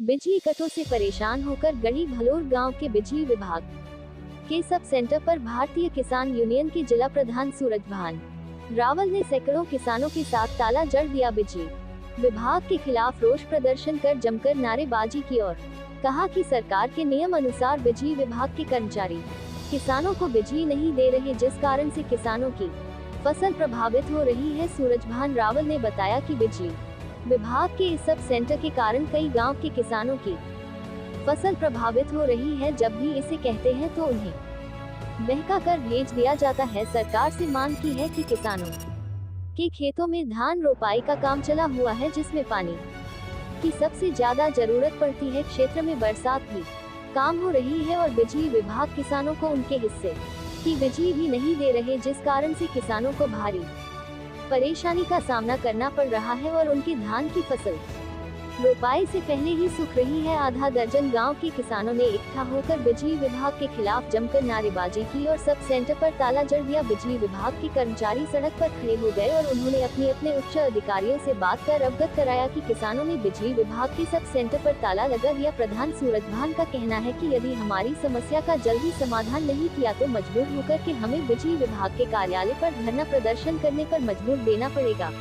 बिजली कटों से परेशान होकर गढ़ी भलोर गांव के बिजली विभाग के सब सेंटर पर भारतीय किसान यूनियन के जिला प्रधान सूरजभान रावल ने सैकड़ों किसानों के साथ ताला जड़ दिया। बिजली विभाग के खिलाफ रोष प्रदर्शन कर जमकर नारेबाजी की और कहा कि सरकार के नियम अनुसार बिजली विभाग के कर्मचारी किसानों को बिजली नहीं दे रहे, जिस कारण से किसानों की फसल प्रभावित हो रही है। सूरजभान रावल ने बताया कि बिजली विभाग के इस सब सेंटर के कारण कई गांव के किसानों की फसल प्रभावित हो रही है। जब भी इसे कहते हैं तो उन्हें बहका कर भेज दिया जाता है। सरकार से मांग की है कि किसानों के खेतों में धान रोपाई का काम चला हुआ है, जिसमें पानी की सबसे ज्यादा जरूरत पड़ती है। क्षेत्र में बरसात भी काम हो रही है और बिजली विभाग किसानों को उनके हिस्से की बिजली भी नहीं दे रहे, जिस कारण से किसानों को भारी परेशानी का सामना करना पड़ रहा है और उनकी धान की फसल रोपाई से पहले ही सूख रही है। आधा दर्जन गांव के किसानों ने इकट्ठा होकर बिजली विभाग के खिलाफ जमकर नारेबाजी की और सब सेंटर पर ताला जड़ दिया। बिजली विभाग के कर्मचारी सड़क पर खड़े हो गए और उन्होंने अपने उच्च अधिकारियों से बात कर अवगत कराया कि किसानों ने बिजली विभाग के सब सेंटर पर ताला लगा दिया। प्रधान सूरजभान का कहना है कि यदि हमारी समस्या का जल्दी समाधान नहीं किया तो मजबूर होकर के हमें बिजली विभाग के कार्यालय पर धरना प्रदर्शन करने पर मजबूर देना पड़ेगा।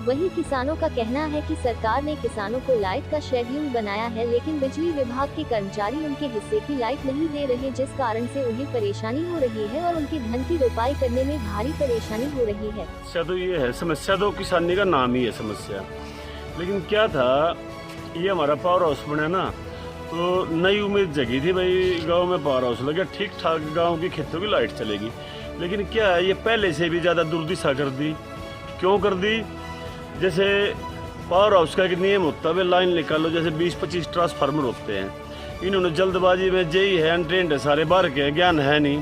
वहीं किसानों का कहना है कि सरकार ने किसानों को लाइट का शेड्यूल बनाया है, लेकिन बिजली विभाग के कर्मचारी उनके हिस्से की लाइट नहीं दे रहे, जिस कारण से उन्हें परेशानी हो रही है और उनकी धन की रोपाई करने में भारी परेशानी हो रही है। तो ये है समस्या, तो किसानी का नाम ही है समस्या। लेकिन क्या था, ये हमारा पावर हाउस बना ना, तो नई उम्मीद जगी थी भाई गाँव में पावर हाउस लगे, ठीक ठाक गाँव की खेतों की लाइट चलेगी। लेकिन क्या है, ये पहले से भी ज्यादा दुर्दिशा कर दी। क्यों कर दी? जैसे पावर हाउस का एक नियम होता है, लाइन निकालो, जैसे 20-25 ट्रांसफार्मर होते हैं। इन्होंने जल्दबाजी में जेई है, अनट्रेंड है, सारे बाहर के ज्ञान है नहीं,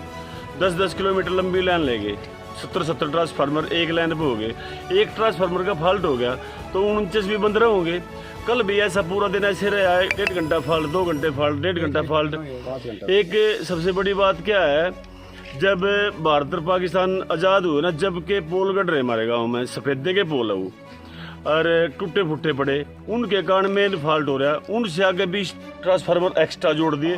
10-10 किलोमीटर लंबी लाइन ले गए, 70-70 ट्रांसफार्मर एक लाइन पे हो गए। एक ट्रांसफार्मर का फॉल्ट हो गया तो 49 भी बंद होंगे। कल भी ऐसा पूरा दिन ऐसे रहा है, 1.5 घंटा फॉल्ट, 2 घंटे फॉल्ट, 1.5 घंटा फॉल्ट। एक सबसे बड़ी बात क्या है, जब भारत और पाकिस्तान आज़ाद हुए ना, जब के पोल गढ़ रहे हमारे गाँव में, सफेदे के पोल है वो, और टूटे फुटे पड़े, उनके कारण मेन फॉल्ट हो रहा है। उनसे आगे 20 ट्रांसफार्मर एक्स्ट्रा जोड़ दिए,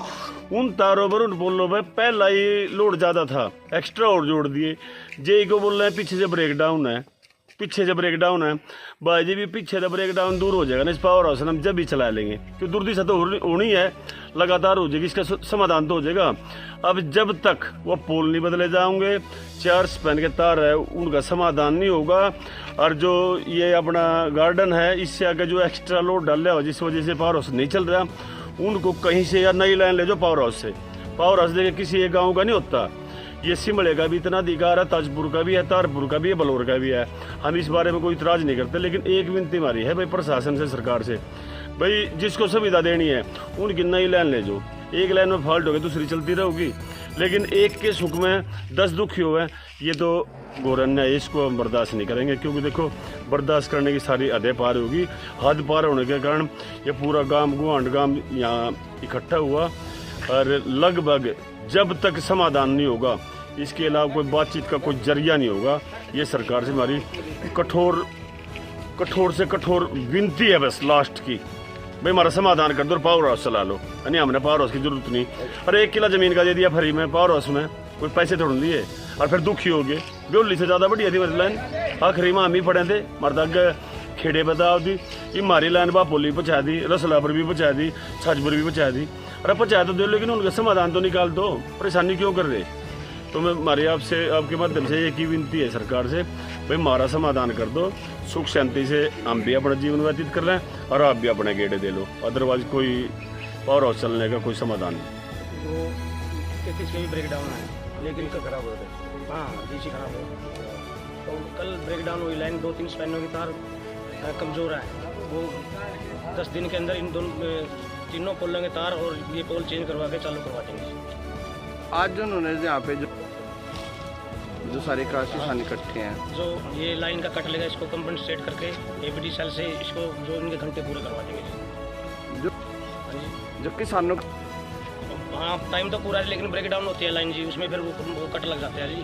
उन तारों पर, उन पोलों पर पहला ही लोड ज़्यादा था, एक्स्ट्रा और जोड़ दिए। जेई को बोल रहे हैं पीछे से ब्रेक डाउन है, पीछे से ब्रेक डाउन है। भाई जी भी पीछे से ब्रेक डाउन दूर हो जाएगा ना, इस पावर हाउस हम जब भी चला लेंगे, तो दुर्दिशा तो होनी है, लगातार हो जाएगी, इसका समाधान तो हो जाएगा। अब जब तक वो पोल नहीं बदले जाओगे, 4 स्पैन के तार है, उनका समाधान नहीं होगा। और जो ये अपना गार्डन है, इससे आगे जो एक्स्ट्रा लोड डाल रहा हो, जिस वजह से पावर हाउस नहीं चल रहा, उनको कहीं से या नई लाइन ले जाओ पावर हाउस से। पावर हाउस देखिए किसी एक गाँव का नहीं होता, ये सिमड़े का भी इतना अधिकार है, ताजपुर का भी है, तारपुर का भी है, बलौर का भी है। हम इस बारे में कोई इतराज नहीं करते, लेकिन एक विनती हमारी है भाई प्रशासन से, सरकार से, भाई जिसको सुविधा देनी है उनकी नई लाइन ले जाओ। एक लाइन में फॉल्ट होगी, दूसरी चलती रहेगी, लेकिन एक के सुख में 10 दुखी हुए, ये तो घोर अन्याय है, इसको हम बर्दाश्त नहीं करेंगे। क्योंकि देखो, बर्दाश्त करने की सारी हदें पार होगी। हद पार होने के कारण ये पूरा गांव, गुआंढ गांव यहाँ इकट्ठा हुआ, और लगभग जब तक समाधान नहीं होगा, इसके अलावा कोई बातचीत का कोई जरिया नहीं होगा। ये सरकार से हमारी कठोर से कठोर विनती है, बस लास्ट की, भाई हमारा समाधान कर दो, पावर हाउस चला लो। यानी हमने पावर हाउस की जरूरत नहीं। और 1 किला जमीन का दे दिया फ्री में पावर हाउस में, कोई पैसे थोड़ लिए, और फिर दुखी हो गए। ब्योली से ज़्यादा बढ़िया थी मेरी लाइन, आखिरी में हम ही पड़े थे, मरद खेड़े बता दी, ये हमारी लाइन बापोली पहुँचा दी, रसला पर भी पहुँचा दी, छाजपुर भी पहुँचा दी। अरे पहुँचा तो दो, लेकिन उनका समाधान तो निकाल दो, परेशानी क्यों कर रहे? तो मैं हमारी आपसे, आपके माध्यम से एक ही विनती है सरकार से, भाई हमारा समाधान कर दो, सुख शांति से हम भी अपना जीवन व्यतीत कर रहे हैं और आप भी अपने गेड़े दे लो। अदरवाइज कोई पावर हाउस चलने का कोई समाधान नहीं। तो ब्रेक डाउन है, लेकिन खराब हो रहा है। हाँ, डीसी खराब हो, तो कल ब्रेक डाउन हुई लाइन, 2-3 स्पैनों की तार कमज़ोर है, वो 10 दिन के अंदर इन तीनों पोलों के तार और ये पोल चेंज करवा के चालू करवा देंगे। आज उन्होंने यहाँ पे जो सारे किसान इकट्ठे हैं, जो ये लाइन का कट लेगा, इसको कंपनसेट करके एबीडी सेल से इसको जो इनके घंटे पूरे करवा देंगे। जो किसानों, हाँ टाइम तो पूरा है, लेकिन ब्रेक डाउन होती है लाइन जी, उसमें फिर वो कट लग जाते हैं जी।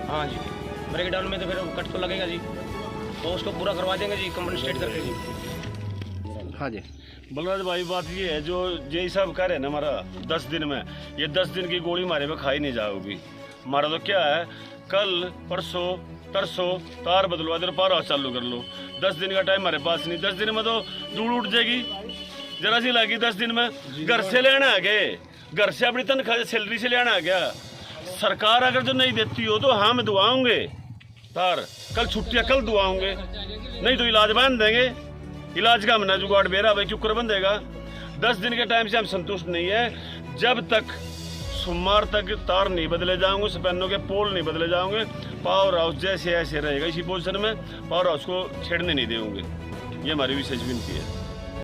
हाँ जी, ब्रेक डाउन में तो फिर कट तो लगेगा जी, तो उसको पूरा करवा देंगे जी, कंपनसेट करके जी। हाँ जी। बलराज भाई बात ये है जो जे साहब कह रहे हैं ना हमारा 10 दिन में, ये 10 दिन की गोली मारे में खाई नहीं जाओगी। हमारा तो क्या है, कल परसों तरसों तार बदलवा दे, पावर हाउस चालू कर लो। 10 दिन का टाइम हमारे पास नहीं, 10 दिन में तो धूल उठ जाएगी जरा सी लगी। 10 दिन में घर से लेना है गए, घर से अपनी तनख्वाह सैलरी से लेना है क्या। सरकार अगर जो नहीं देती हो तो हम दुआओंगे तार, कल छुट्टियाँ कल दुआओंगे, नहीं तो इलाज बांध देंगे। इलाज का हमने जुगाड़ बेरा भाई क्यों कर बंधेगा। 10 दिन के टाइम से हम संतुष्ट नहीं है। जब तक सोमवार तक तार नहीं बदले जाओगे, स्पैनों के पोल नहीं बदले जाओगे, पावर हाउस जैसे ऐसे रहेगा इसी पोजीशन में, पावर हाउस को छेड़ने नहीं देंगे। ये हमारी विशेष विनती है।